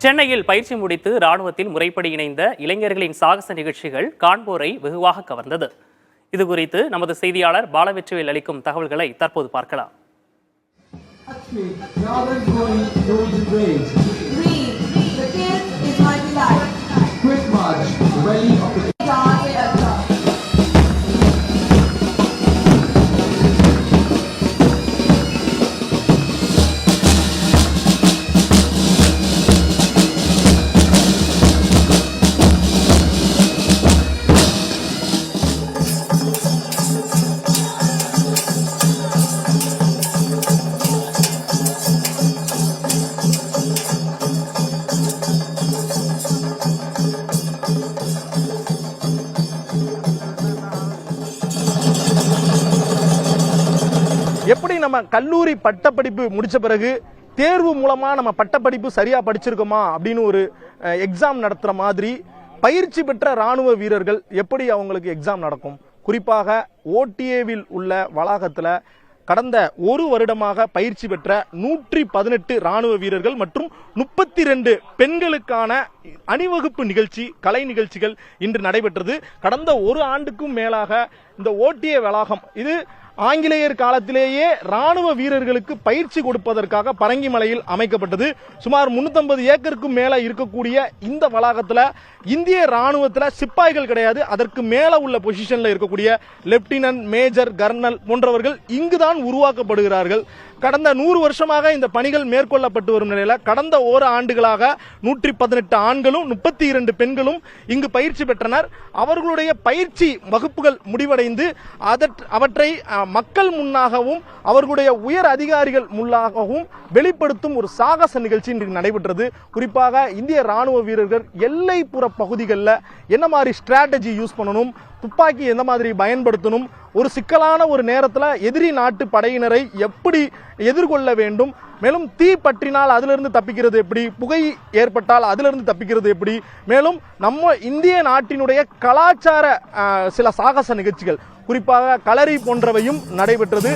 சென்னையில் பயிற்சி முடித்து ராணுவத்தில் முறைப்படி இணைந்த இளைஞர்களின் சாகச நிகழ்ச்சிகள் காண்போரை வெகுவாக கவர்ந்தது. இதுகுறித்து நமது செய்தியாளர் பாலவெற்றிவேல் அளிக்கும் தகவல்களை தற்போது பார்க்கலாம். எப்படி நம்ம கல்லூரி பட்டப்படிப்பு முடிச்ச பிறகு தேர்வு மூலமா நம்ம பட்டப்படிப்பு சரியா படிச்சிருக்கோமா அப்படின்னு ஒரு எக்ஸாம் நடத்துற மாதிரி பயிற்சி பெற்ற ராணுவ வீரர்கள் எப்படி அவங்களுக்கு எக்ஸாம் நடக்கும்? குறிப்பாக ஓடிஏவில் உள்ள வளாகத்துல கடந்த ஒரு வருடமாக பயிற்சி பெற்ற 118 ராணுவ வீரர்கள் மற்றும் 32 பெண்களுக்கான அணிவகுப்பு நிகழ்ச்சி, கலை நிகழ்ச்சிகள் இன்று நடைபெற்றது. கடந்த ஒரு ஆண்டுக்கும் மேலாக இந்த ஓடிஏ வளாகம் இது ஆங்கிலேயர் காலத்திலேயே ராணுவ வீரர்களுக்கு பயிற்சி கொடுப்பதற்காக பரங்கிமலையில் அமைக்கப்பட்டது. சுமார் 350 ஏக்கருக்கும் மேல இருக்கக்கூடிய இந்த வளாகத்துல இந்திய ராணுவத்துல சிப்பாய்கள் கிடையாது. அதற்கு மேல உள்ள பொசிஷன்ல இருக்கக்கூடிய லெப்டினன்ட், மேஜர், கர்னல் போன்றவர்கள் இங்குதான் உருவாக்கப்படுகிறார்கள். கடந்த 100 வருஷமாக இந்த பணிகள் மேற்கொள்ளப்பட்டு வரும் நிலையில கடந்த ஒரு ஆண்டுகளாக 118 ஆண்களும் 32 பெண்களும் இங்கு பயிற்சி பெற்றனர். அவர்களுடைய பயிற்சி வகுப்புகள் முடிவடைந்து அவற்றை மக்கள் முன்னாகவும் அவர்களுடைய உயர் அதிகாரிகள் முன்னாகவும் வெளிப்படுத்தும் ஒரு சாகச நிகழ்ச்சி இன்று நடைபெற்றது. குறிப்பாக இந்திய ராணுவ வீரர்கள் எல்லைப்புற பகுதிகளில் என்ன மாதிரி ஸ்ட்ராட்டஜி யூஸ் பண்ணணும், துப்பாக்கி எந்த மாதிரி பயன்படுத்தணும், ஒரு சிக்கலான ஒரு நேரத்தில் எதிரி நாட்டு படையினரை எப்படி எதிர்கொள்ள வேண்டும், மேலும் தீ பற்றினால் அதிலிருந்து தப்பிக்கிறது எப்படி, புகை ஏற்பட்டால் அதிலிருந்து தப்பிக்கிறது எப்படி, மேலும் நம்ம இந்திய நாட்டினுடைய கலாச்சார சில சாகச நிகழ்ச்சிகள் குறிப்பாக களரி போன்றவையும் நடைபெற்றது.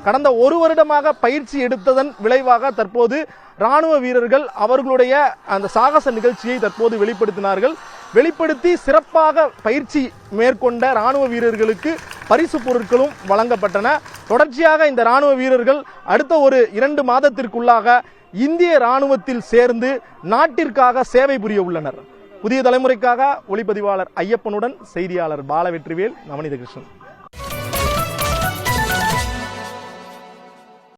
கடந்த ஒரு வருடமாக பயிற்சி எடுத்ததன் விளைவாக தற்போது ராணுவ வீரர்கள் அவர்களுடைய அந்த சாகச நிகழ்ச்சியை தற்போது வெளிப்படுத்தி சிறப்பாக பயிற்சி மேற்கொண்ட ராணுவ வீரர்களுக்கு பரிசு பொருட்களும் வழங்கப்பட்டன. தொடர்ச்சியாக இந்த ராணுவ வீரர்கள் அடுத்த ஒரு 2 மாதத்திற்குள்ளாக இந்திய ராணுவத்தில் சேர்ந்து நாட்டிற்காக சேவை புரிய உள்ளனர். புதிய தலைமுறைக்காக ஒளிப்பதிவாளர் ஐயப்பனுடன் செய்தியாளர் பாலவெற்றிவேல், நவநீத கிருஷ்ணன்.